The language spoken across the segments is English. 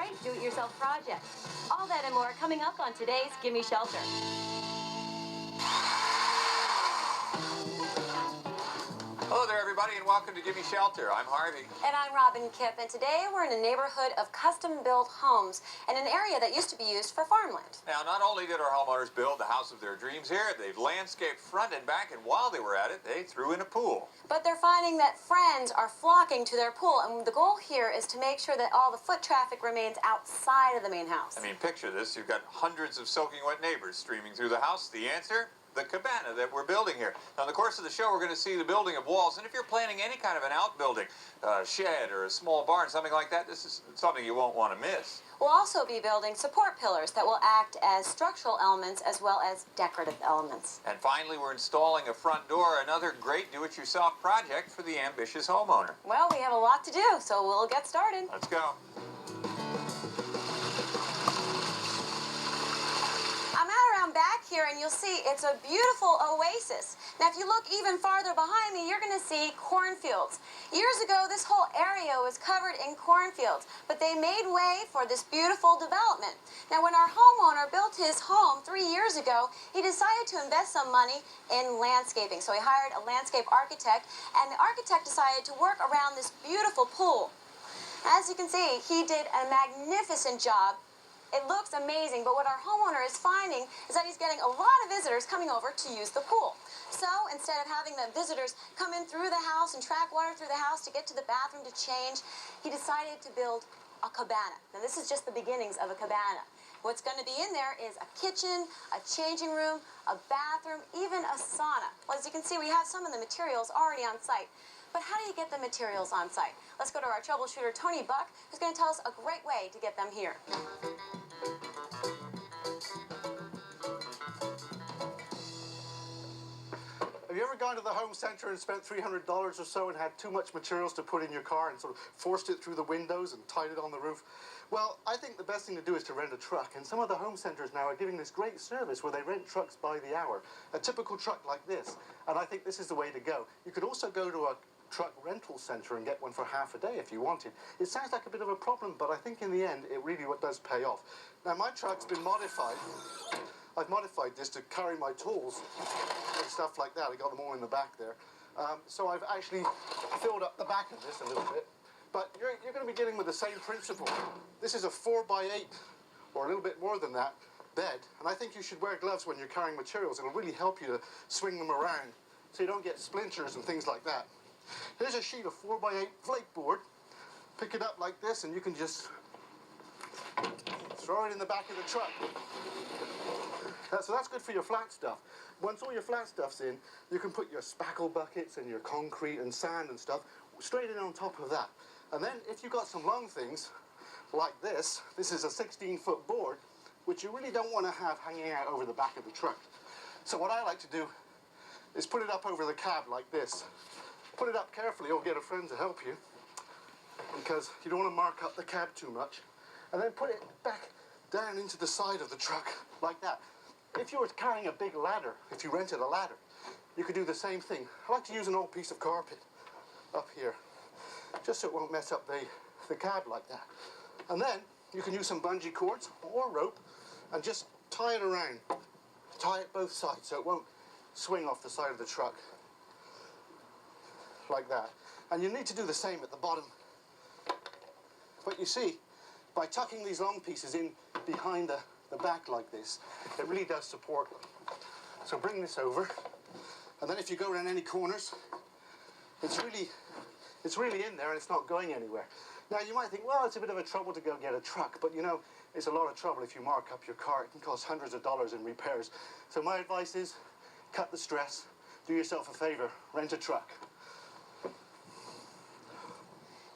Great do-it-yourself project. All that and more coming up on today's Gimme Shelter. Hello there, everybody, and welcome to Gimme Shelter. I'm Harvey. And I'm Robin Kipp, and today we're in a neighborhood of custom-built homes in an area that used to be used for farmland. Now, not only did our homeowners build the house of their dreams here, they've landscaped front and back, and while they were at it, they threw in a pool. But they're finding that friends are flocking to their pool, and the goal here is to make sure that all the foot traffic remains outside of the main house. I mean, picture this. You've got hundreds of soaking wet neighbors streaming through the house. The answer? The cabana that we're building here. Now, in the course of the show, we're going to see the building of walls, and if you're planning any kind of an outbuilding, a shed or a small barn, something like that, this is something you won't want to miss. We'll also be building support pillars that will act as structural elements as well as decorative elements. And finally, we're installing a front door, another great do-it-yourself project for the ambitious homeowner. Well, we have a lot to do, so we'll get started. Let's go. Back here, and you'll see it's a beautiful oasis. Now, if you look even farther behind me, you're going to see cornfields. Years ago, this whole area was covered in cornfields, but they made way for this beautiful development. Now, when our homeowner built his home 3 years ago, he decided to invest some money in landscaping. So he hired a landscape architect, and the architect decided to work around this beautiful pool. As you can see, he did a magnificent job. It looks amazing, but what our homeowner is finding is that he's getting a lot of visitors coming over to use the pool. So instead of having the visitors come in through the house and track water through the house to get to the bathroom to change, he decided to build a cabana. Now, this is just the beginnings of a cabana. What's going to be in there is a kitchen, a changing room, a bathroom, even a sauna. Well, as you can see, we have some of the materials already on site. But how do you get the materials on site? Let's go to our troubleshooter, Tony Buck, who's going to tell us a great way to get them here. Have you ever gone to the home center and spent $300 or so and had too much materials to put in your car and sort of forced it through the windows and tied it on the roof? Well, I think the best thing to do is to rent a truck, and some of the home centers now are giving this great service where they rent trucks by the hour. A typical truck like this, and I think this is the way to go. You could also go to a truck rental center and get one for half a day if you wanted. It sounds like a bit of a problem, but I think in the end it really does pay off. Now, my truck's been modified. I've modified this to carry my tools and stuff like that. I got them all in the back there. So I've actually filled up the back of this a little bit. But you're going to be dealing with the same principle. This is a 4x8, or a little bit more than that, bed. And I think you should wear gloves when you're carrying materials. It'll really help you to swing them around so you don't get splinters and things like that. Here's a sheet of 4x8 flake board. Pick it up like this, and you can just throw it in the back of the truck. So that's good for your flat stuff. Once all your flat stuff's in, you can put your spackle buckets and your concrete and sand and stuff straight in on top of that. And then if you've got some long things like this is a 16-foot board, which you really don't want to have hanging out over the back of the truck. So what I like to do is put it up over the cab like this. Put it up carefully or get a friend to help you, because you don't want to mark up the cab too much. And then put it back down into the side of the truck like that. If you were carrying a big ladder, if you rented a ladder, you could do the same thing. I like to use an old piece of carpet up here, just so it won't mess up the cab like that. And then you can use some bungee cords or rope and just tie it around. Tie it both sides so it won't swing off the side of the truck. Like that. And you need to do the same at the bottom. But you see, by tucking these long pieces in behind the back like this, it really does support them. So bring this over, and then if you go around any corners, it's really in there and it's not going anywhere. Now you might think, well, it's a bit of a trouble to go get a truck, but you know, it's a lot of trouble if you mark up your car. It can cost hundreds of dollars in repairs. So my advice is, cut the stress, do yourself a favor, rent a truck.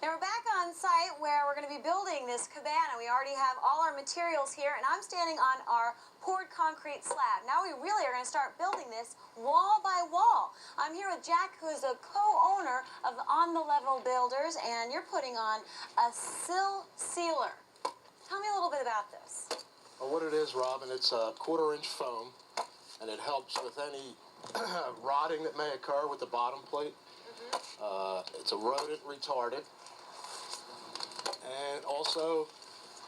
Now we're back on site where we're going to be building this cabana. We already have all our materials here, and I'm standing on our poured concrete slab. Now we really are going to start building this wall by wall. I'm here with Jack, who is a co-owner of On the Level Builders, and you're putting on a sill sealer. Tell me a little bit about this. Well, what it is, Robin, it's a 1/4-inch foam, and it helps with any rotting that may occur with the bottom plate. It's a rodent retardant, and also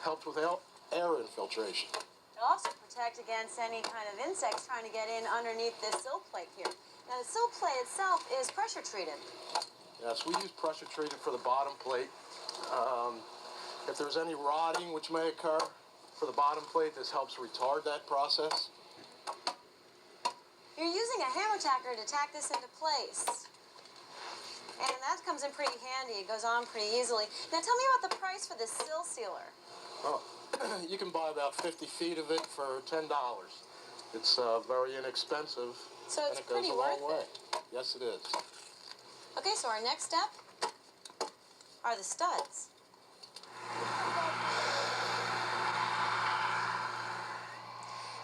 helps with air infiltration. It'll also protect against any kind of insects trying to get in underneath this sill plate here. Now, the sill plate itself is pressure treated. Yes, we use pressure treated for the bottom plate. If there's any rotting which may occur for the bottom plate, this helps retard that process. You're using a hammer tacker to tack this into place. And that comes in pretty handy. It goes on pretty easily. Now tell me about the price for this sill sealer. Oh, you can buy about 50 feet of it for $10. It's very inexpensive. So it's and it goes pretty a long worth way. it. Yes, it is. Okay, so our next step are the studs.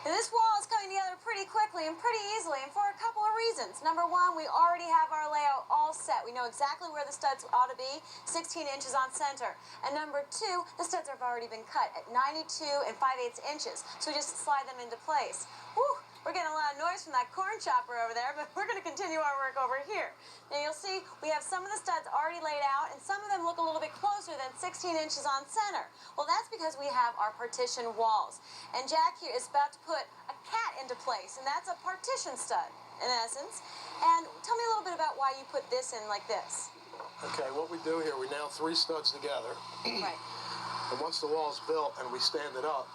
Now, this wall is coming together pretty quickly and pretty easily, and for a couple of reasons. Number one, we already have our layout all set. We know exactly where the studs ought to be, 16 inches on center. And number two, the studs have already been cut at 92 5/8 inches, so we just slide them into place. Whew, we're getting a lot of noise from that corn chopper over there, but we're going to continue our work over here. Now, you'll see we have some of the studs already laid out, and some of them look a little bit closer than 16 inches on center. Well, that's because we have our partition walls. And Jack here is about to put a cat into place, and that's a partition stud, in essence. And tell me a little bit about why you put this in like this. Okay, what we do here, we nail 3 studs together. Right. And once the wall is built and we stand it up,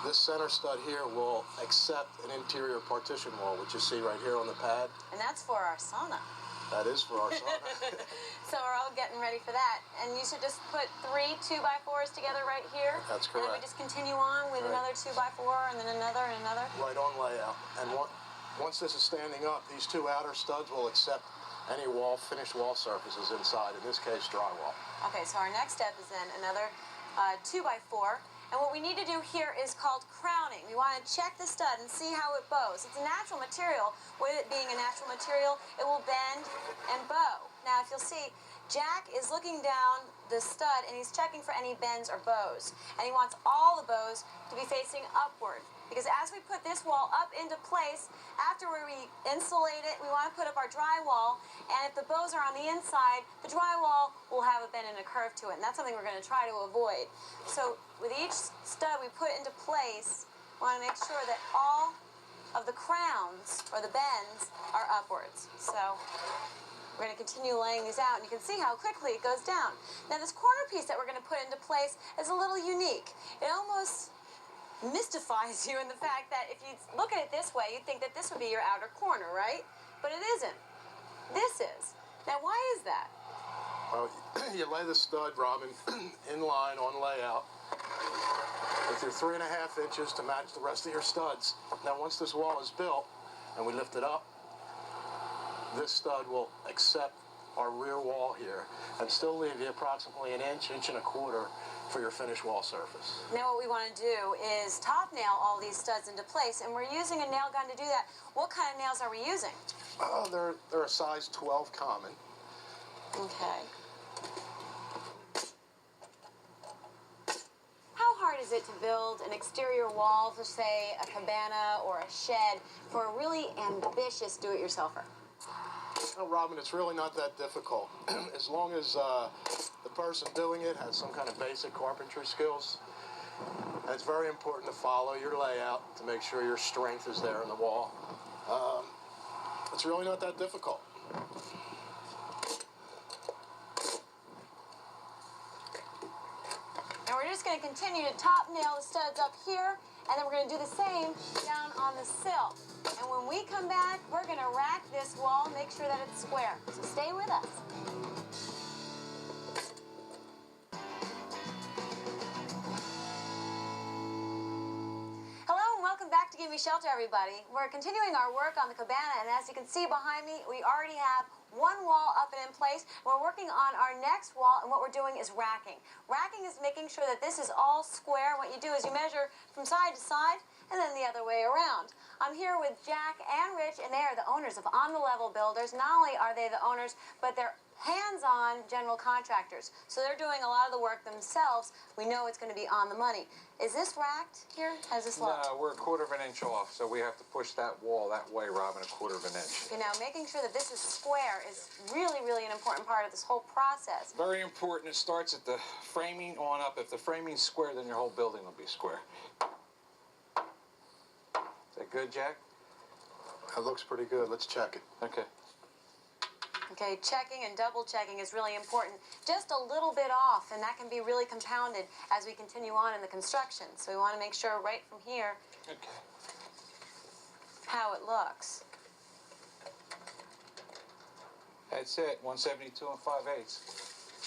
this center stud here will accept an interior partition wall, which you see right here on the pad. And that's for our sauna. That is for our sauna. So we're all getting ready for that. And you should just put 3 2x4s together right here. That's And then we correct. just continue on with Right. another 2x4 and then another and another. Right on layout. And once this is standing up, these 2 outer studs will accept any finished wall surfaces inside, in this case, drywall. Okay, so our next step is then another 2x4. And what we need to do here is called crowning. We want to check the stud and see how it bows. It's a natural material. With it being a natural material, it will bend and bow. Now, if you'll see, Jack is looking down the stud and he's checking for any bends or bows. And he wants all the bows to be facing upward. Because as we put this wall up into place, after we insulate it, we want to put up our drywall. And if the bows are on the inside, the drywall will have a bend and a curve to it. And that's something we're going to try to avoid. So with each stud we put into place, we want to make sure that all of the crowns or the bends are upwards. So we're going to continue laying these out, and you can see how quickly it goes down. Now this corner piece that we're going to put into place is a little unique. It almost mystifies you in the fact that if you look at it this way, you'd think that this would be your outer corner, right? But it isn't. This is. Now, why is that? Well, you lay the stud, Robin, in line on layout with your 3.5 inches to match the rest of your studs. Now, once this wall is built and we lift it up, this stud will accept our rear wall here and still leave you approximately 1 inch, 1.25 inches for your finished wall surface. Now what we want to do is top nail all these studs into place, and we're using a nail gun to do that. What kind of nails are we using? They're a size 12 common. Okay. How hard is it to build an exterior wall for, say, a cabana or a shed for a really ambitious do-it-yourselfer? No, Robin, it's really not that difficult. As long as the person doing it has some kind of basic carpentry skills. And it's very important to follow your layout to make sure your strength is there in the wall. It's really not that difficult. And we're just going to continue to top nail the studs up here, and then we're going to do the same down on the sill. And when we come back, we're going to rack this wall, make sure that it's square. So stay with us. Hello and welcome back to Gimme Shelter, everybody. We're continuing our work on the cabana, and as you can see behind me, we already have one wall up and in place. We're working on our next wall, and what we're doing is racking. Racking is making sure that this is all square. What you do is you measure from side to side, and then the other way around. I'm here with Jack and Rich, and they are the owners of On the Level Builders. Not only are they the owners, but they're hands-on general contractors. So they're doing a lot of the work themselves. We know it's going to be on the money. Is this racked here? Has this looked? No, we're a quarter of an inch off, so we have to push that wall that way, Robin, a quarter of an inch. Okay, now making sure that this is square is really, really an important part of this whole process. Very important. It starts at the framing on up. If the framing's square, then your whole building will be square. Is that good, Jack? That looks pretty good. Let's check it. Okay. Okay, checking and double checking is really important. Just a little bit off, and that can be really compounded as we continue on in the construction. So we want to make sure right from here Okay. how it looks. That's it. 172 and 5/8.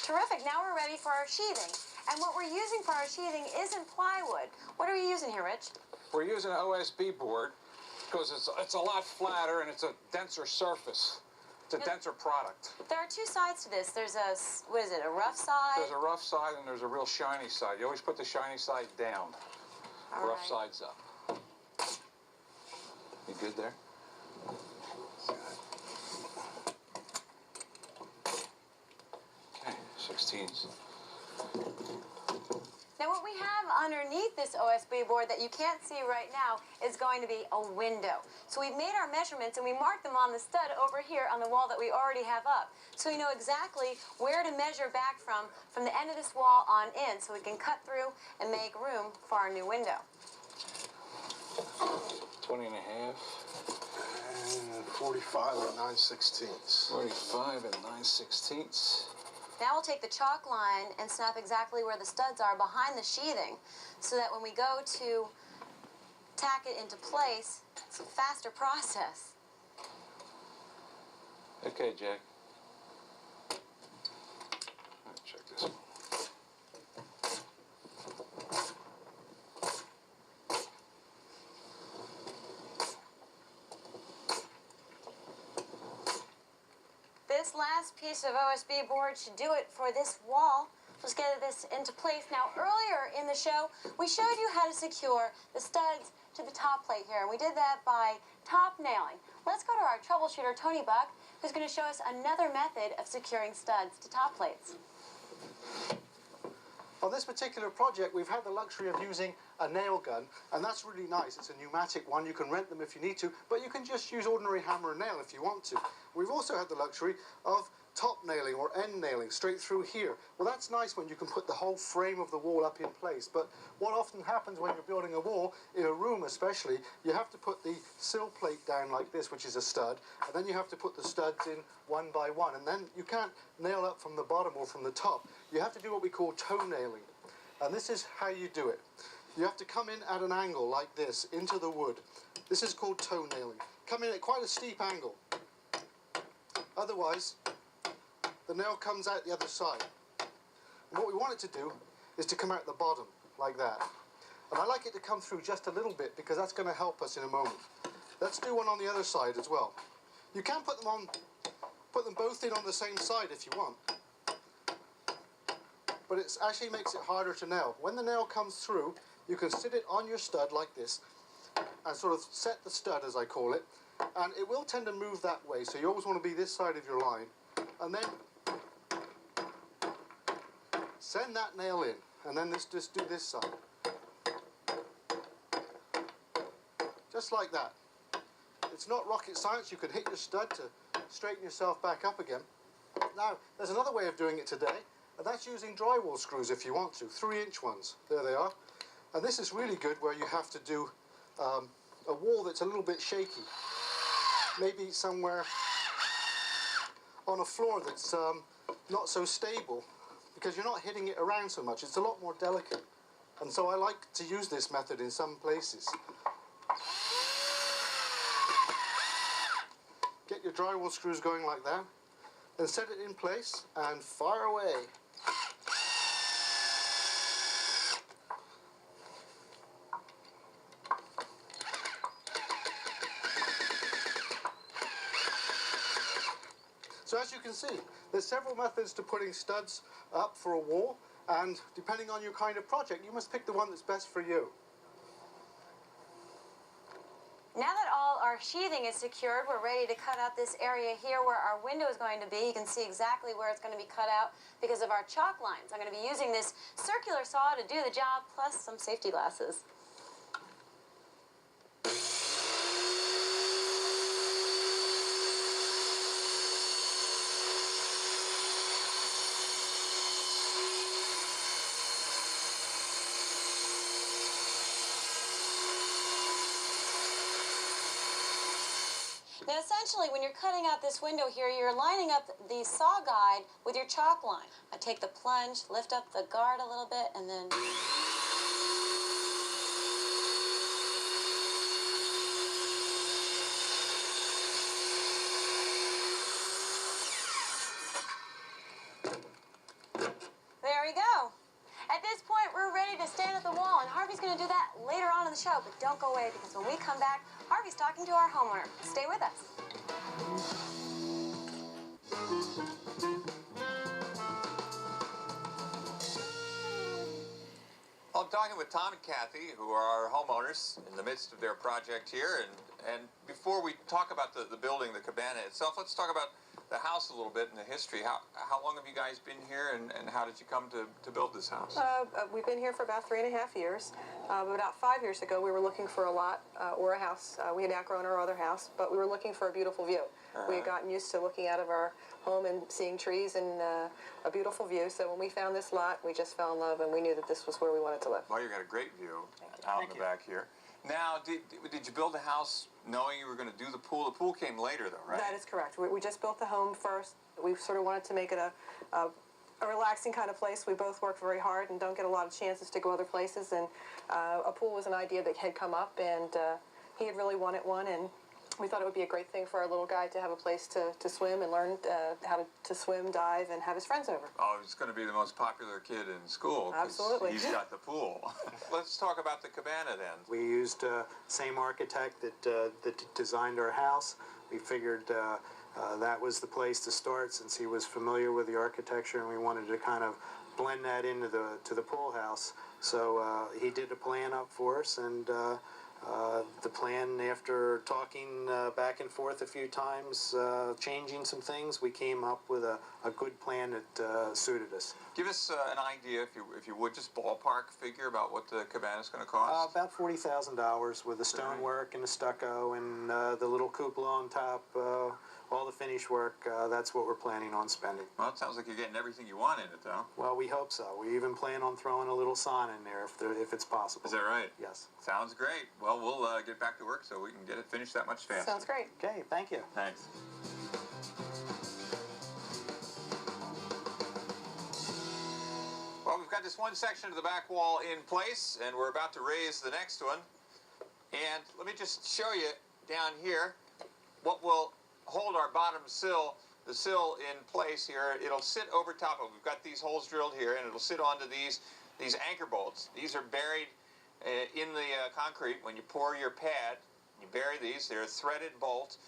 Terrific. Now we're ready for our sheathing. And what we're using for our sheathing isn't plywood. What are we using here, Rich? We're using an OSB board because it's a lot flatter and it's a denser surface. It's a denser product. There are two sides to this. There's a, what is it, a rough side? There's a rough side and there's a real shiny side. You always put the shiny side down. All Rough right. side's up. You good there? Okay, 16s. Now what we have underneath this OSB board that you can't see right now is going to be a window. So we've made our measurements and we marked them on the stud over here on the wall that we already have up. So we know exactly where to measure back from the end of this wall on in so we can cut through and make room for our new window. 20 and a half. And 45 and 9/16. 45 and 9/16. Now we'll take the chalk line and snap exactly where the studs are behind the sheathing so that when we go to tack it into place, it's a faster process. Okay, Jack. All right, check this one. This last piece of OSB board should do it for this wall. Let's get this into place. Now, earlier in the show, we showed you how to secure the studs to the top plate here, and we did that by top nailing. Let's go to our troubleshooter, Tony Buck, who's going to show us another method of securing studs to top plates. On this particular project, we've had the luxury of using a nail gun, and that's really nice. It's a pneumatic one. You can rent them if you need to, but you can just use ordinary hammer and nail if you want to. We've also had the luxury of top nailing or end nailing straight through here. Well, that's nice when you can put the whole frame of the wall up in place, but what often happens when you're building a wall, in a room especially, you have to put the sill plate down like this, which is a stud, and then you have to put the studs in one by one, and then you can't nail up from the bottom or from the top. You have to do what we call toe nailing, and this is how you do it. You have to come in at an angle like this into the wood. This is called toe nailing. Come in at quite a steep angle. Otherwise, the nail comes out the other side. And what we want it to do is to come out the bottom, like that. And I like it to come through just a little bit because that's going to help us in a moment. Let's do one on the other side as well. You can put them both in on the same side if you want. But it actually makes it harder to nail. When the nail comes through, you can sit it on your stud like this and sort of set the stud, as I call it, and it will tend to move that way, so you always want to be this side of your line. And then send that nail in, and then just do this side. Just like that. It's not rocket science. You can hit your stud to straighten yourself back up again. Now, there's another way of doing it today, and that's using drywall screws if you want to, 3-inch ones. There they are. And this is really good where you have to do a wall that's a little bit shaky. Maybe somewhere on a floor that's not so stable, because you're not hitting it around so much. It's a lot more delicate. And so I like to use this method in some places. Get your drywall screws going like that, and set it in place, and fire away. So as you can see, there's several methods to putting studs up for a wall, and depending on your kind of project, you must pick the one that's best for you. Now that all our sheathing is secured, we're ready to cut out this area here where our window is going to be. You can see exactly where it's going to be cut out because of our chalk lines. I'm going to be using this circular saw to do the job, plus some safety glasses. Now, essentially, when you're cutting out this window here, you're lining up the saw guide with your chalk line. I take the plunge, lift up the guard a little bit, and then... There we go. At this point, we're ready to stand at the wall, and Harvey's going to do that later on in the show. But don't go away, because when we come back, Harvey's talking to our homeowner. Stay with us. Well, I'm talking with Tom and Kathy, who are our homeowners in the midst of their project here. And before we talk about the building, the cabana itself, let's talk about the house a little bit and the history. How long have you guys been here, and how did you come to build this house? We've been here for about 3.5 years. About 5 years ago, we were looking for a lot or a house. We had outgrown our other house, but we were looking for a beautiful view. We had gotten used to looking out of our home and seeing trees and a beautiful view. So when we found this lot, we just fell in love, and we knew that this was where we wanted to live. Well, you got a great view out in the back here. Now, did you build the house knowing you were going to do the pool? The pool came later, though, right? That is correct. We just built the home first. We sort of wanted to make it a relaxing kind of place. We both work very hard and don't get a lot of chances to go other places. And a pool was an idea that had come up, and he had really wanted one. And we thought it would be a great thing for our little guy to have a place to swim and learn how to swim, dive, and have his friends over. Oh, he's going to be the most popular kid in school. Absolutely. He's got the pool. Let's talk about the cabana then. We used same architect that designed our house. We figured that was the place to start since he was familiar with the architecture, and we wanted to kind of blend that into the pool house. So he did a plan up for us, and the plan, after talking back and forth a few times, changing some things, we came up with a good plan that suited us. Give us an idea, if you would, just ballpark figure about what the cabana is going to cost. About $40,000 with the stonework and the stucco and the little cupola on top, all the finish work. That's what we're planning on spending. Well, it sounds like you're getting everything you want in it, though. Well, we hope so. We even plan on throwing a little sauna in there if it's possible. Is that right? Yes. Sounds great. Well, we'll get back to work so we can get it finished that much faster. Sounds great. Okay, thank you. Thanks. Well, we've got this one section of the back wall in place, and we're about to raise the next one. And let me just show you down here what will hold our bottom sill, the sill in place here. It'll sit over top of it. We've got these holes drilled here, and it'll sit onto these anchor bolts. These are buried in the concrete. When you pour your pad, you bury these. They're threaded bolts,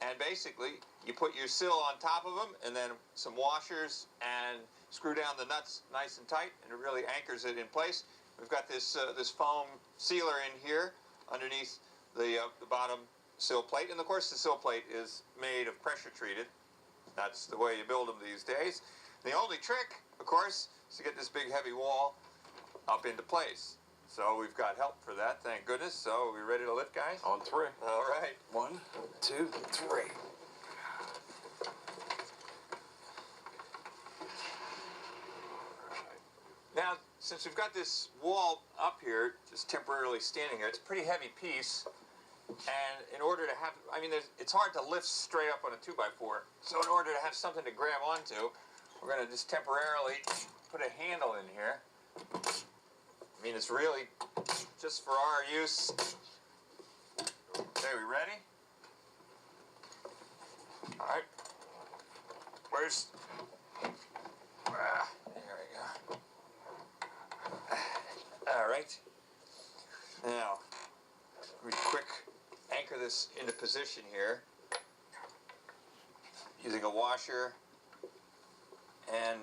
and basically you put your sill on top of them, and then some washers, and screw down the nuts nice and tight, and it really anchors it in place. We've got this foam sealer in here underneath the bottom sill plate, and of course the sill plate is made of pressure treated. That's the way you build them these days. The only trick, of course, is to get this big heavy wall up into place. So we've got help for that, thank goodness. So are we ready to lift, guys? On three. All right. 1, 2, 3. Now, since we've got this wall up here, just temporarily standing here, it's a pretty heavy piece. And in order to have, it's hard to lift straight up on a 2x4. So in order to have something to grab onto, we're going to just temporarily put a handle in here. It's really just for our use. Okay, we ready? All right. Where's... There we go. All right. Now, we quick anchor this into position here using a washer and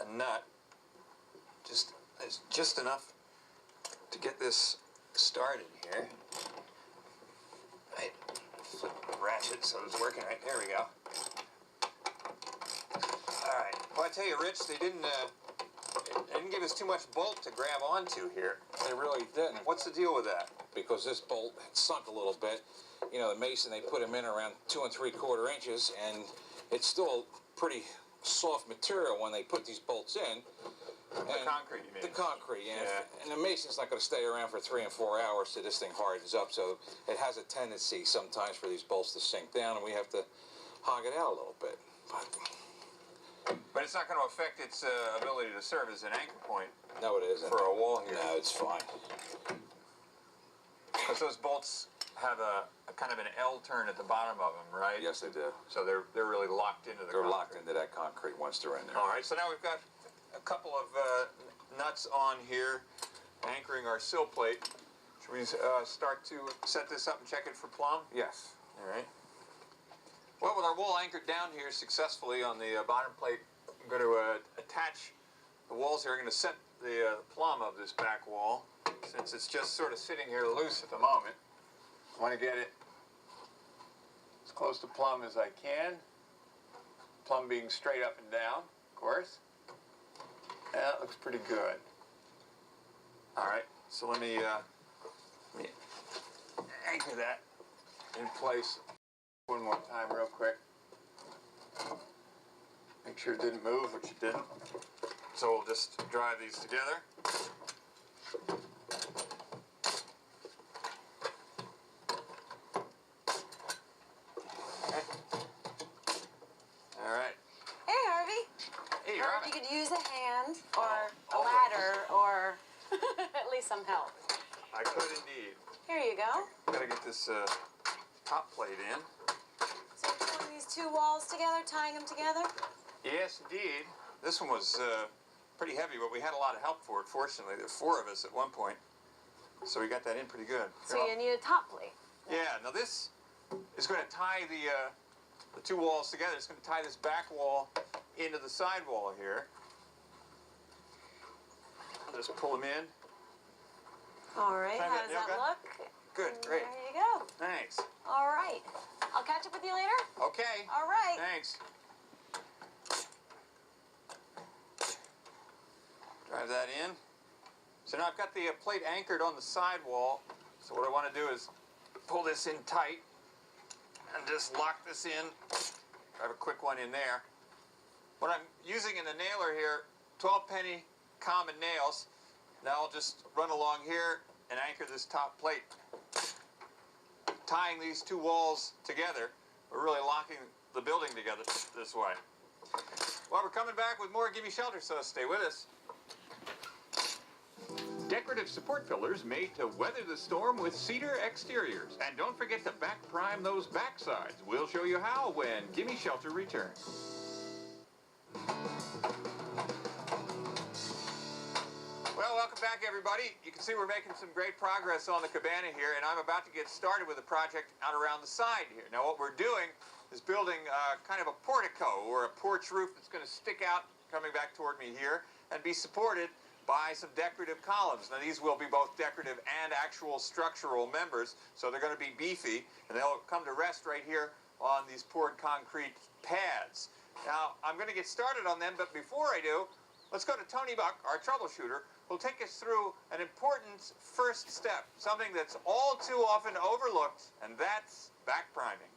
a nut. Just enough to get this started here. Right. ratchet, so it's working right. There we go. All right. Well, I tell you, Rich, they didn't give us too much bolt to grab onto here. They really didn't. What's the deal with that? Because this bolt had sunk a little bit. You know, the mason, they put them in around 2 3/4 inches, and it's still pretty soft material when they put these bolts in. The concrete, you mean? The concrete, Yeah. and the mason's not going to stay around for 3 and 4 hours till this thing hardens up, so it has a tendency sometimes for these bolts to sink down, and we have to hog it out a little bit. But it's not going to affect its ability to serve as an anchor point No, it isn't. for a wall here. No, it's fine. Because those bolts have a kind of an L turn at the bottom of them, right? Yes, they do. So they're really locked into the They're concrete. locked into that concrete once they're in there. All right, so now we've got a couple of nuts on here anchoring our sill plate. Should we start to set this up and check it for plumb? Yes. All right. Well, with our wall anchored down here successfully on the bottom plate, I'm going to attach the walls here. I'm going to set the plumb of this back wall, since it's just sort of sitting here loose at the moment. I want to get it as close to plumb as I can. Plumb being straight up and down, of course. Yeah, that looks pretty good. All right, so let me anchor that in place one more time real quick. Make sure it didn't move, which it didn't. So we'll just drive these together. All right. Hey, Harvey. Hey, I you're wonder on if you it. could use a hand or a always. ladder or at least some help. I could indeed. Here you go. Gotta get this top plate in. So you're pulling these two walls together, tying them together? Yes, indeed. This one was pretty heavy, but we had a lot of help for it, fortunately. There were 4 of us at one point. So we got that in pretty good. So you need a top plate. Yeah, now this is going to tie the 2 walls together. It's going to tie this back wall into the side wall here. I'll just pull them in. All right, Try how that, does that Yoga? look? Good, great. There you go. Thanks. All right. I'll catch up with you later. Okay. All right. Thanks. Drive that in. So now I've got the plate anchored on the side wall. So what I want to do is pull this in tight and just lock this in. Drive a quick one in there. What I'm using in the nailer here, 12-penny common nails. Now I'll just run along here and anchor this top plate. Tying these 2 walls together, we're really locking the building together this way. Well, we're coming back with more Gimme Shelter, so stay with us. Decorative support fillers made to weather the storm with cedar exteriors. And don't forget to back prime those backsides. We'll show you how when Gimme Shelter returns. Well, welcome back, everybody. You can see we're making some great progress on the cabana here, and I'm about to get started with a project out around the side here. Now, what we're doing is building kind of a portico or a porch roof that's going to stick out coming back toward me here and be supported by some decorative columns. Now, these will be both decorative and actual structural members, so they're going to be beefy, and they'll come to rest right here on these poured concrete pads. Now, I'm going to get started on them, but before I do, let's go to Tony Buck, our troubleshooter, who'll take us through an important first step, something that's all too often overlooked, and that's back priming.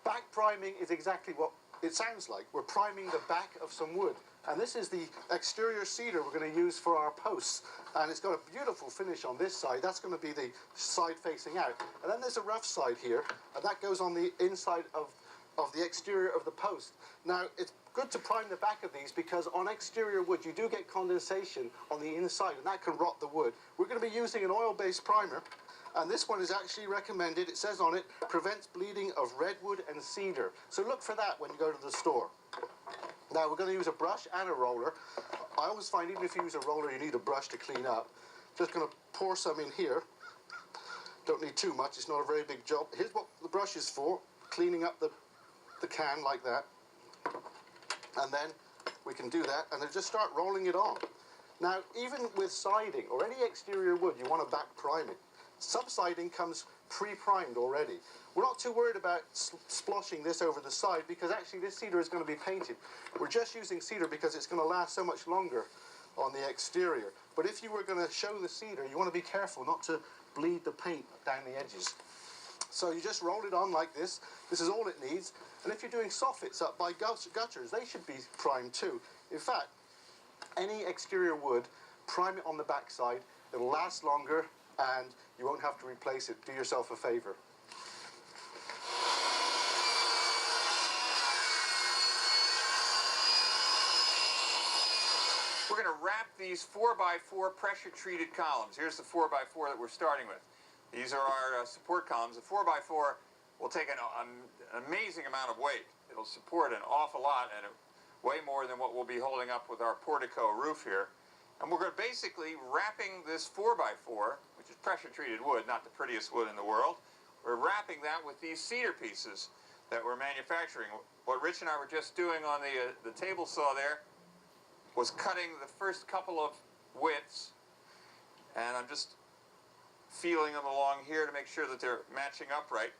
Back priming is exactly what it sounds like. We're priming the back of some wood. And this is the exterior cedar we're going to use for our posts. And it's got a beautiful finish on this side. That's going to be the side facing out. And then there's a rough side here, and that goes on the inside of the exterior of the post. Now, it's good to prime the back of these because on exterior wood you do get condensation on the inside, and that can rot the wood. We're going to be using an oil-based primer, and this one is actually recommended. It says on it, prevents bleeding of redwood and cedar. So look for that when you go to the store. Now, we're going to use a brush and a roller. I always find even if you use a roller, you need a brush to clean up. Just going to pour some in here. Don't need too much. It's not a very big job. Here's what the brush is for, cleaning up the can like that. And then we can do that and then just start rolling it on. Now, even with siding or any exterior wood, you want to back prime it Subsiding comes pre-primed already. We're not too worried about sploshing this over the side because actually this cedar is going to be painted. We're just using cedar because it's going to last so much longer on the exterior. But if you were going to show the cedar, you want to be careful not to bleed the paint down the edges. So you just roll it on like this. This is all it needs. And if you're doing soffits up by gutters, they should be primed too. In fact, any exterior wood, prime it on the backside. It'll last longer and you won't have to replace it. Do yourself a favor. We're going to wrap these 4x4 pressure-treated columns. Here's the 4x4 that we're starting with. These are our support columns. The 4x4 will take an amazing amount of weight. It'll support an awful lot, and way more than what we'll be holding up with our portico roof here. And we're going to basically wrapping this 4x4, which is pressure-treated wood, not the prettiest wood in the world. We're wrapping that with these cedar pieces that we're manufacturing. What Rich and I were just doing on the table saw there was cutting the first couple of widths, and I'm just feeling them along here to make sure that they're matching up right.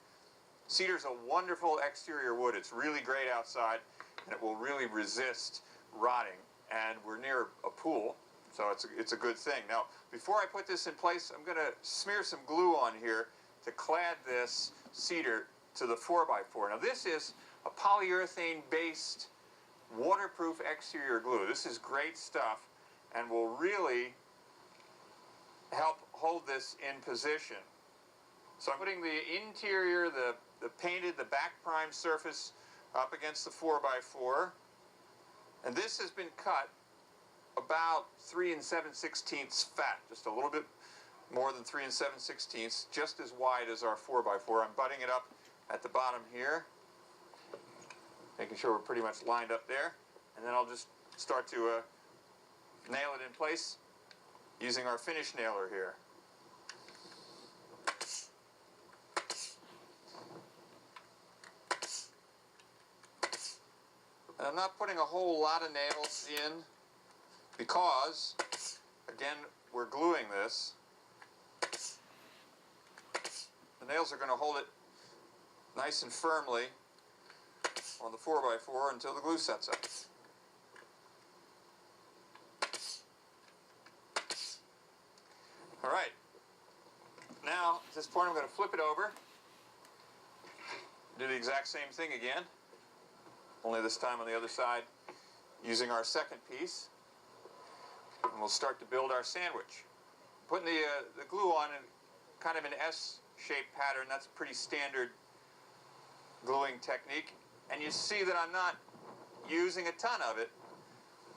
Cedar's a wonderful exterior wood. It's really great outside, and it will really resist rotting. And we're near a pool, so it's a good thing. Now, before I put this in place, I'm going to smear some glue on here to clad this cedar to the 4x4. Now, this is a polyurethane-based waterproof exterior glue. This is great stuff and will really help hold this in position. So I'm putting the interior, the painted, the back primed surface up against the 4x4, and this has been cut about 3 7/16 fat, just a little bit more than 3 7/16, just as wide as our 4x4. I'm butting it up at the bottom here, making sure we're pretty much lined up there, and then I'll just start to nail it in place using our finish nailer here. And I'm not putting a whole lot of nails in because, again, we're gluing this. The nails are going to hold it nice and firmly on the 4x4 until the glue sets up. All right. Now, at this point, I'm going to flip it over. Do the exact same thing again, only this time on the other side, using our second piece. And we'll start to build our sandwich. Putting the glue on in kind of an S-shaped pattern. That's a pretty standard gluing technique. And you see that I'm not using a ton of it.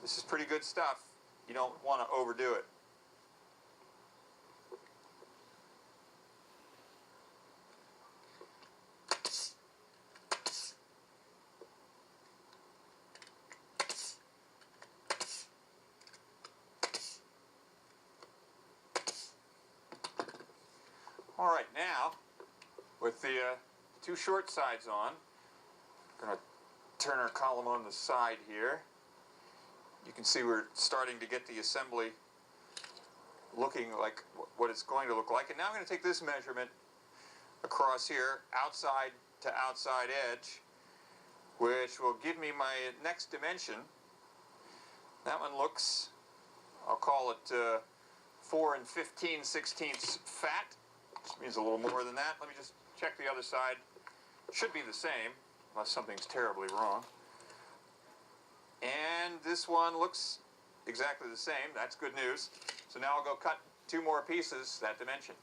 This is pretty good stuff. You don't want to overdo it. All right, now, with the two short sides on, we're going to turn our column on the side here. You can see we're starting to get the assembly looking like what it's going to look like. And now I'm going to take this measurement across here, outside to outside edge, which will give me my next dimension. That one looks, I'll call it 4 15/16 fat. Which means a little more than that. Let me just check the other side. Should be the same, unless something's terribly wrong. And this one looks exactly the same. That's good news. So now I'll go cut 2 more pieces that dimension.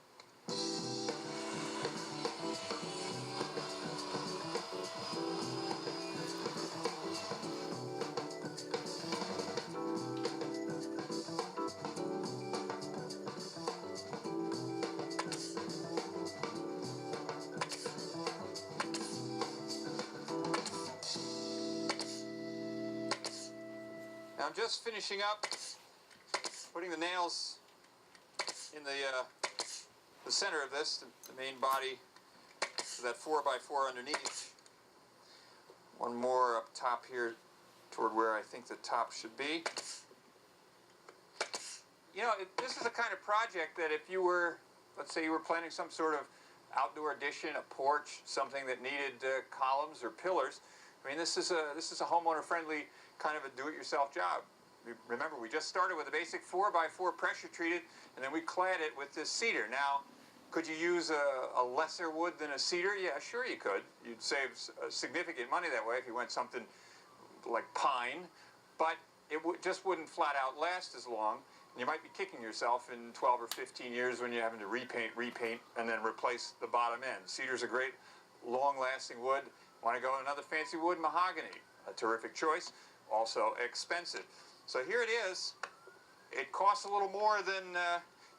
Now I'm just finishing up putting the nails in the center of this, the main body, for that 4x4 underneath. One more up top here toward where I think the top should be. You know, this is the kind of project that if you were let's say you were planning some sort of outdoor addition, a porch, something that needed columns or pillars. I mean, this is a homeowner-friendly kind of a do-it-yourself job. Remember, we just started with a basic 4x4 pressure-treated, and then we clad it with this cedar. Now, could you use a lesser wood than a cedar? Yeah, sure you could. You'd save significant money that way if you went something like pine, but it just wouldn't flat out last as long. And you might be kicking yourself in 12 or 15 years when you're having to repaint, and then replace the bottom end. Cedar's a great, long-lasting wood. Want to go another fancy wood? Mahogany, a terrific choice. Also expensive. So here it is. It costs a little more than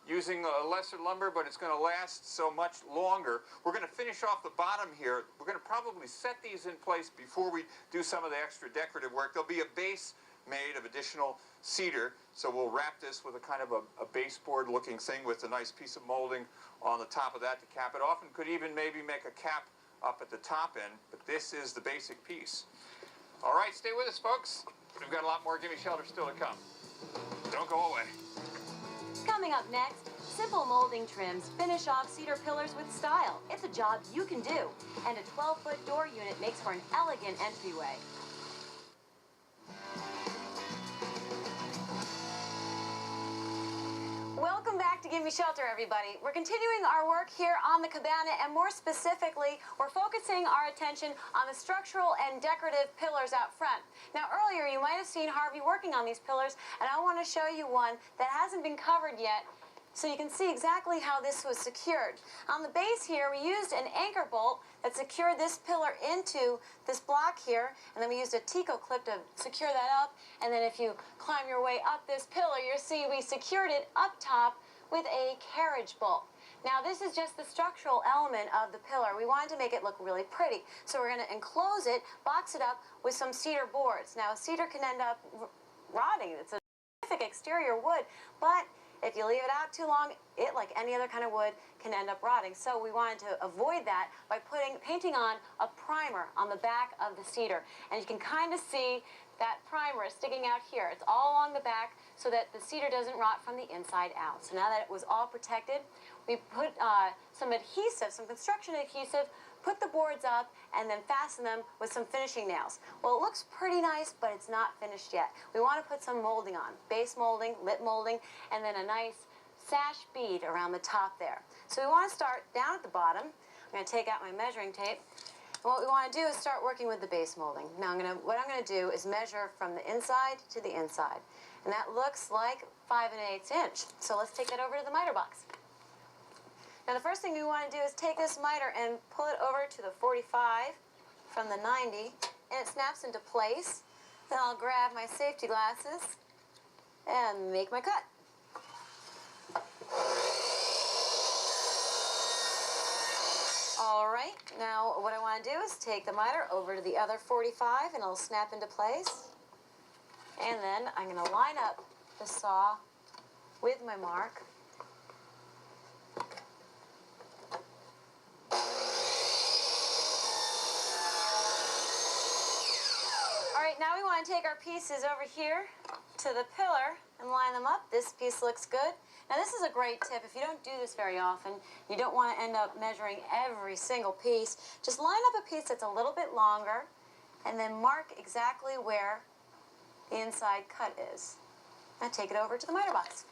using a lesser lumber, but it's going to last so much longer. We're going to finish off the bottom here. We're going to probably set these in place before we do some of the extra decorative work. There'll be a base made of additional cedar, so we'll wrap this with a kind of a baseboard looking thing with a nice piece of molding on the top of that to cap it off, and could even maybe make a cap up at the top end, but this is the basic piece. All right, stay with us, folks. We've got a lot more Gimme Shelter still to come. Don't go away. Coming up next, simple molding trims finish off cedar pillars with style. It's a job you can do. And a 12-foot door unit makes for an elegant entryway. Welcome back to Gimme Shelter, everybody. We're continuing our work here on the cabana, and more specifically, we're focusing our attention on the structural and decorative pillars out front. Now, earlier, you might have seen Harvey working on these pillars, and I want to show you one that hasn't been covered yet, so you can see exactly how this was secured. On the base here, we used an anchor bolt that secured this pillar into this block here, and then we used a Tico clip to secure that up, and then if you climb your way up this pillar, you'll see we secured it up top with a carriage bolt. Now, this is just the structural element of the pillar. We wanted to make it look really pretty, so we're going to enclose it, box it up with some cedar boards. Now, cedar can end up rotting. It's a terrific exterior wood, but if you leave it out too long, it, like any other kind of wood, can end up rotting. So we wanted to avoid that by painting on a primer on the back of the cedar. And you can kind of see that primer is sticking out here. It's all along the back so that the cedar doesn't rot from the inside out. So now that it was all protected, we put some adhesive, some construction adhesive, put the boards up, and then fasten them with some finishing nails. Well, it looks pretty nice, but it's not finished yet. We want to put some molding on, base molding, lip molding, and then a nice sash bead around the top there. So we want to start down at the bottom. I'm going to take out my measuring tape. And what we want to do is start working with the base molding. Now, what I'm going to do is measure from the inside to the inside. And that looks like 5 1/8 inch. So let's take that over to the miter box. Now, the first thing we want to do is take this miter and pull it over to the 45 from the 90, and it snaps into place. Then I'll grab my safety glasses and make my cut. All right, now what I want to do is take the miter over to the other 45, and it'll snap into place. And then I'm going to line up the saw with my mark. All right, now we want to take our pieces over here to the pillar and line them up. This piece looks good. Now, this is a great tip. If you don't do this very often, you don't want to end up measuring every single piece. Just line up a piece that's a little bit longer and then mark exactly where the inside cut is. Now take it over to the miter box.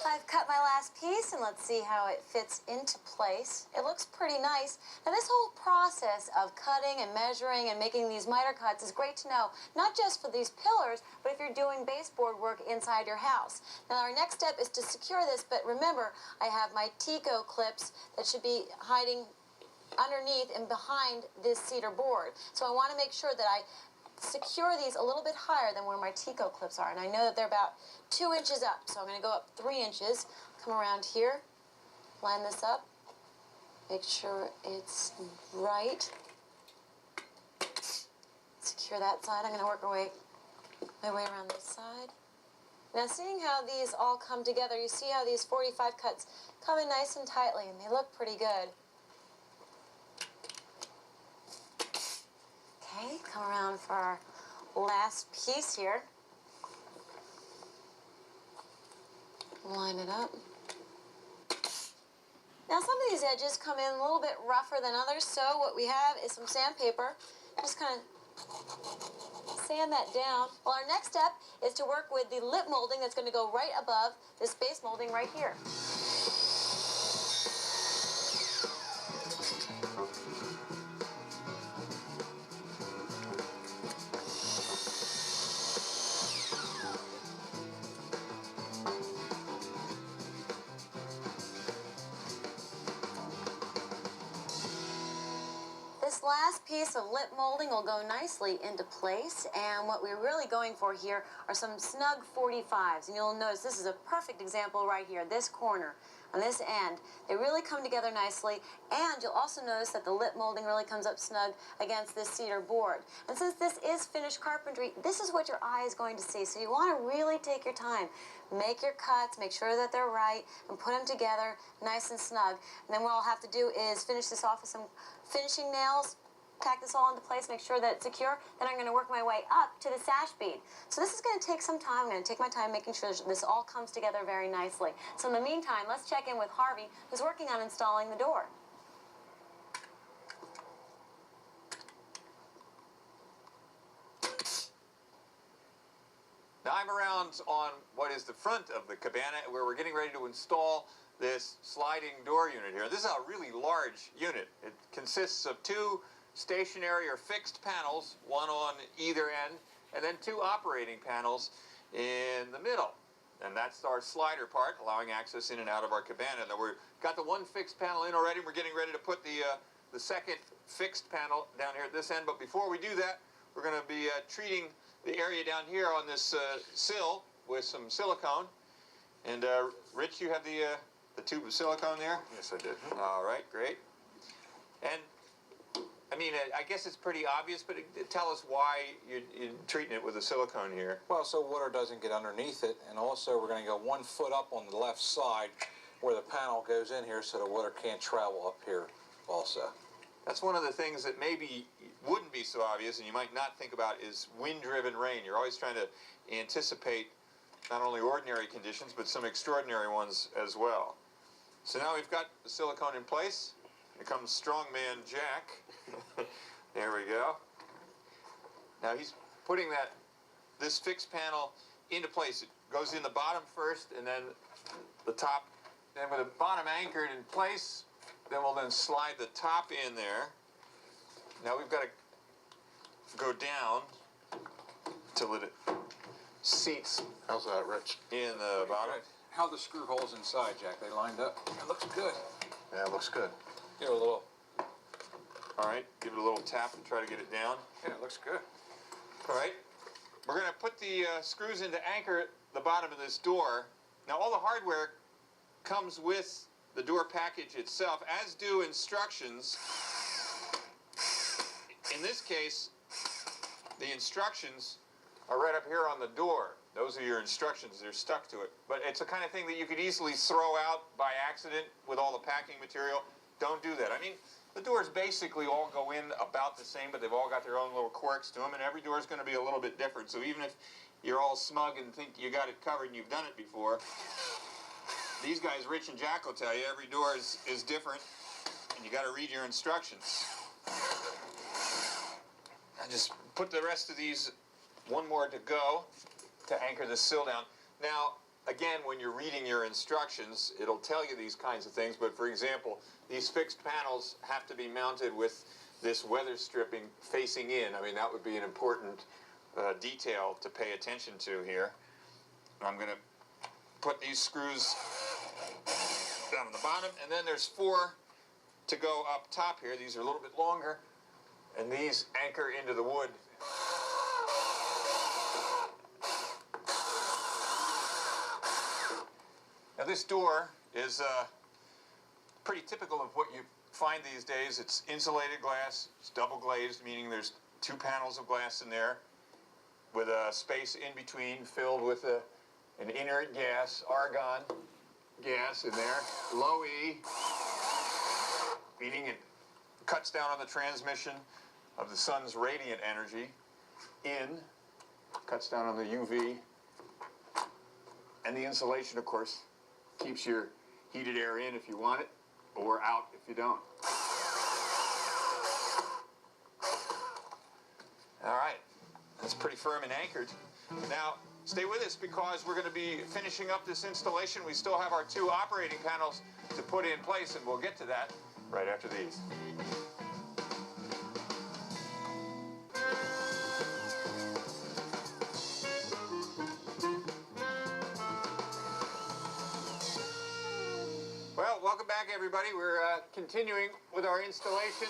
I've cut my last piece, and let's see how it fits into place. It looks pretty nice. Now, this whole process of cutting and measuring and making these miter cuts is great to know, not just for these pillars, but if you're doing baseboard work inside your house. Now, our next step is to secure this, but remember, I have my Tico clips that should be hiding underneath and behind this cedar board. So I want to make sure that I secure these a little bit higher than where my Tico clips are. And I know that they're about 2 inches up. So I'm going to go up 3 inches, come around here, line this up, make sure it's right. Secure that side. I'm going to work my way around this side. Now, seeing how these all come together, you see how these 45 cuts come in nice and tightly, and they look pretty good. Okay, come around for our last piece here. Line it up. Now some of these edges come in a little bit rougher than others, so what we have is some sandpaper. Just kind of sand that down. Well, our next step is to work with the lip molding that's going to go right above this base molding right here. This last piece of lip molding will go nicely into place, and what we're really going for here are some snug 45s, and you'll notice this is a perfect example right here, this corner on this end. They really come together nicely, and you'll also notice that the lip molding really comes up snug against this cedar board. And since this is finished carpentry, this is what your eye is going to see, so you want to really take your time. Make your cuts, make sure that they're right, and put them together nice and snug. And then what I'll have to do is finish this off with some finishing nails, tack this all into place, make sure that it's secure. Then I'm going to work my way up to the sash bead. So this is going to take some time. I'm going to take my time making sure this all comes together very nicely. So in the meantime, let's check in with Harvey, who's working on installing the door. Now I'm around on what is the front of the cabana where we're getting ready to install this sliding door unit here. This is a really large unit. It consists of 2 stationary or fixed panels, one on either end, and then 2 operating panels in the middle. And that's our slider part, allowing access in and out of our cabana. Now we've got the 1 fixed panel in already. We're getting ready to put the second fixed panel down here at this end. But before we do that, we're going to be treating the area down here on this sill with some silicone. And Rich, you have the tube of silicone there? Yes, I did. All right, great. And I mean, I guess it's pretty obvious, but tell us why you're treating it with the silicone here. Well, so water doesn't get underneath it, and also we're going to go 1 foot up on the left side where the panel goes in here so the water can't travel up here also. That's one of the things that maybe wouldn't be so obvious and you might not think about is wind-driven rain. You're always trying to anticipate not only ordinary conditions, but some extraordinary ones as well. So now we've got the silicone in place. Here comes Strongman Jack. There we go. Now he's putting this fixed panel into place. It goes in the bottom first and then the top. Then with the bottom anchored in place, then we'll then slide the top in there. Now we've got to go down till it seats. How's that, Rich? In the bottom. How the screw holes inside, Jack? They lined up? It looks good. Yeah, it looks good. Give it a little. All right, give it a little tap and try to get it down. Yeah, it looks good. All right, we're going to put the screws in to anchor the bottom of this door. Now all the hardware comes with the door package itself, as do instructions. In this case, the instructions are right up here on the door. Those are your instructions. They're stuck to it. But it's the kind of thing that you could easily throw out by accident with all the packing material. Don't do that. I mean, the doors basically all go in about the same, but they've all got their own little quirks to them, and every door is going to be a little bit different. So even if you're all smug and think you got it covered and you've done it before, these guys, Rich and Jack, will tell you every door is different, and you got to read your instructions. I just put the rest of these, 1 more to go, to anchor the sill down. Now, again, when you're reading your instructions, it'll tell you these kinds of things, but for example, these fixed panels have to be mounted with this weather stripping facing in. I mean, that would be an important detail to pay attention to here. I'm going to put these screws down on the bottom, and then there's 4 to go up top here. These are a little bit longer, and these anchor into the wood. Now this door is pretty typical of what you find these days. It's insulated glass, it's double glazed, meaning there's 2 panels of glass in there with a space in between filled with an inert gas, argon gas in there, low E, meaning it cuts down on the transmission of the sun's radiant energy, in, cuts down on the UV, and the insulation, of course, Keeps your heated air in if you want it, or out if you don't. All right, that's pretty firm and anchored. Now, stay with us because we're going to be finishing up this installation. We still have our 2 operating panels to put in place, and we'll get to that right after these. Well, welcome back, everybody. We're continuing with our installation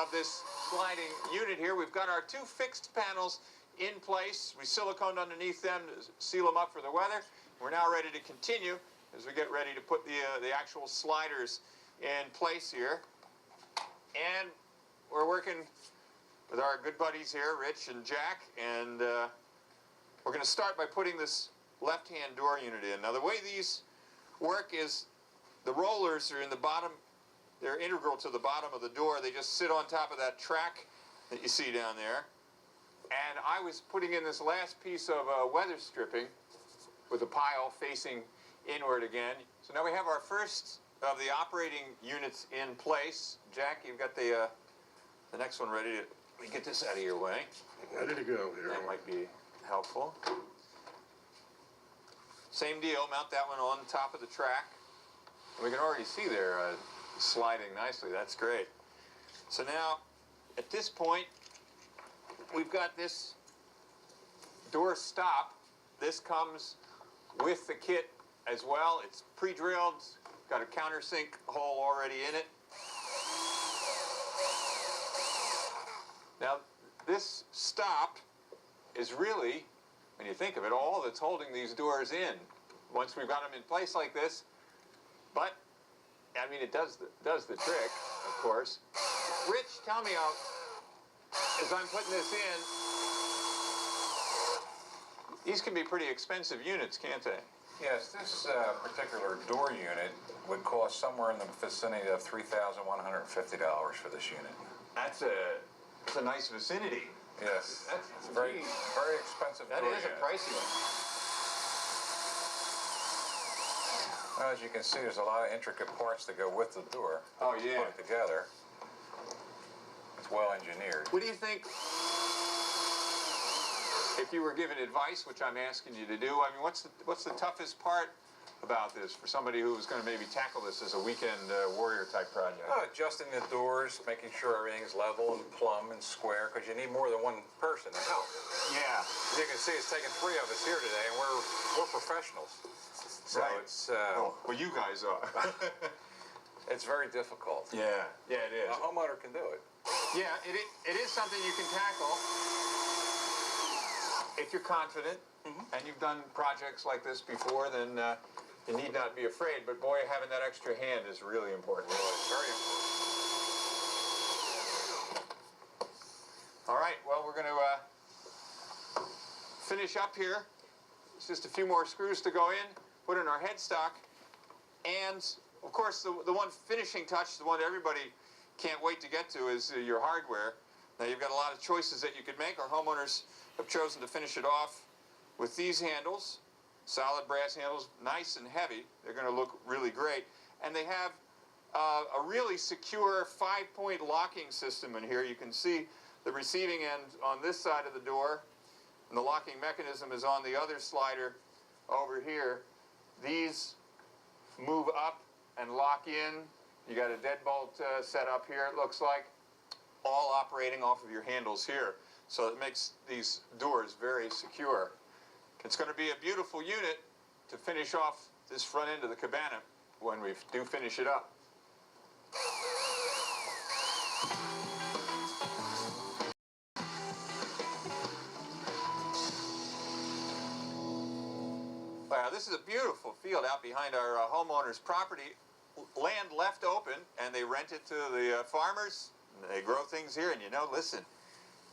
of this sliding unit here. We've got our 2 fixed panels in place. We siliconed underneath them to seal them up for the weather. We're now ready to continue as we get ready to put the actual sliders in place here. And we're working with our good buddies here, Rich and Jack, and we're going to start by putting this left-hand door unit in. Now, the way these work is the rollers are in the bottom. They're integral to the bottom of the door. They just sit on top of that track that you see down there. And I was putting in this last piece of weather stripping with the pile facing inward again. So now we have our first of the operating units in place. Jack, you've got the next one ready. Let me get this out of your way. Ready to go here. That might be helpful. Same deal, mount that one on top of the track. We can already see they're sliding nicely. That's great. So now, at this point, we've got this door stop. This comes with the kit as well. It's pre-drilled, got a countersink hole already in it. Now, this stop is really, when you think of it, all that's holding these doors in. Once we've got them in place like this, but, I mean, it does the trick, of course. Rich, tell me, as I'm putting this in, these can be pretty expensive units, can't they? Yes, this particular door unit would cost somewhere in the vicinity of $3,150 for this unit. That's a nice vicinity. Yes, That's it's a very expensive that door is unit. a pricey one. Well, as you can see, there's a lot of intricate parts that go with the door. Oh, yeah. Put it together. It's well engineered. What do you think, if you were given advice, which I'm asking you to do, I mean, what's the toughest part about this for somebody who's going to maybe tackle this as a weekend warrior type project? Adjusting the doors, making sure everything's level and plumb and square, because you need more than one person to help. Yeah. As you can see, it's taken 3 of us here today, and we're professionals. So Right. it's well, you guys are. it's very difficult. Yeah, it is. A homeowner can do it. Yeah, it is something you can tackle if you're confident and you've done projects like this before. Then you need not be afraid. But boy, having that extra hand is really important. It's very important. All right. Well, we're going to finish up here. It's just a few more screws to go in. Put in our headstock, and of course the one finishing touch, the one everybody can't wait to get to, is your hardware. Now you've got a lot of choices that you could make. Our homeowners have chosen to finish it off with these handles, solid brass handles, nice and heavy. They're going to look really great, and they have a really secure 5-point locking system in here. You can see the receiving end on this side of the door, and the locking mechanism is on the other slider over here. These move up and lock in. You got a deadbolt set up here, it looks like, all operating off of your handles here. So it makes these doors very secure. It's going to be a beautiful unit to finish off this front end of the cabana when we do finish it up. Wow, this is a beautiful field out behind our homeowner's property. Land left open, and they rent it to the farmers. They grow things here, and listen,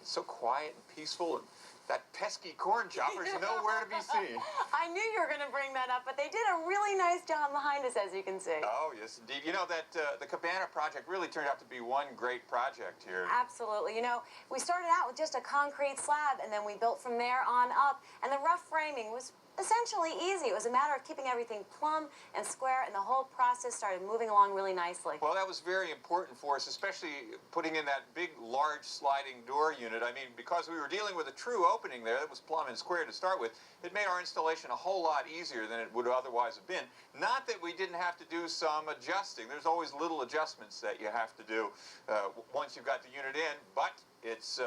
it's so quiet and peaceful, and that pesky corn chopper's nowhere to be seen. I knew you were going to bring that up, but they did a really nice job behind us, as you can see. Oh, yes, indeed. You know, that the cabana project really turned out to be one great project here. Absolutely. You know, we started out with just a concrete slab, and then we built from there on up, and the rough framing was essentially easy. It was a matter of keeping everything plumb and square, and the whole process started moving along really nicely. Well, that was very important for us, especially putting in that big, large sliding door unit. I mean, because we were dealing with a true opening there that was plumb and square to start with, it made our installation a whole lot easier than it would otherwise have been. Not that we didn't have to do some adjusting. There's always little adjustments that you have to do once you've got the unit in, but it's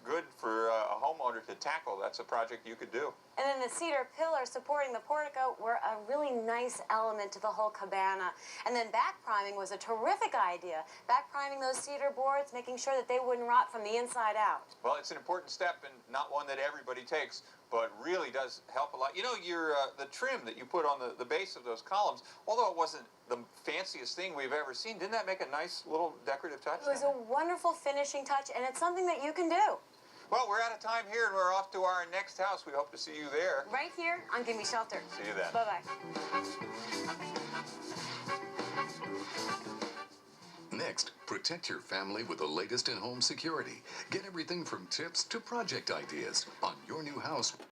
good for a homeowner to tackle. That's a project you could do. And then the cedar pillars supporting the portico were a really nice element to the whole cabana. And then back priming was a terrific idea. Back priming those cedar boards, making sure that they wouldn't rot from the inside out. Well, it's an important step and not one that everybody takes, but really does help a lot. You know, the trim that you put on the base of those columns, although it wasn't the fanciest thing we've ever seen, didn't that make a nice little decorative touch? It was a wonderful finishing touch, and it's something that you can do. Well, we're out of time here, and we're off to our next house. We hope to see you there. Right here on Gimme Shelter. See you then. Bye-bye. Next, protect your family with the latest in home security. Get everything from tips to project ideas on your new house.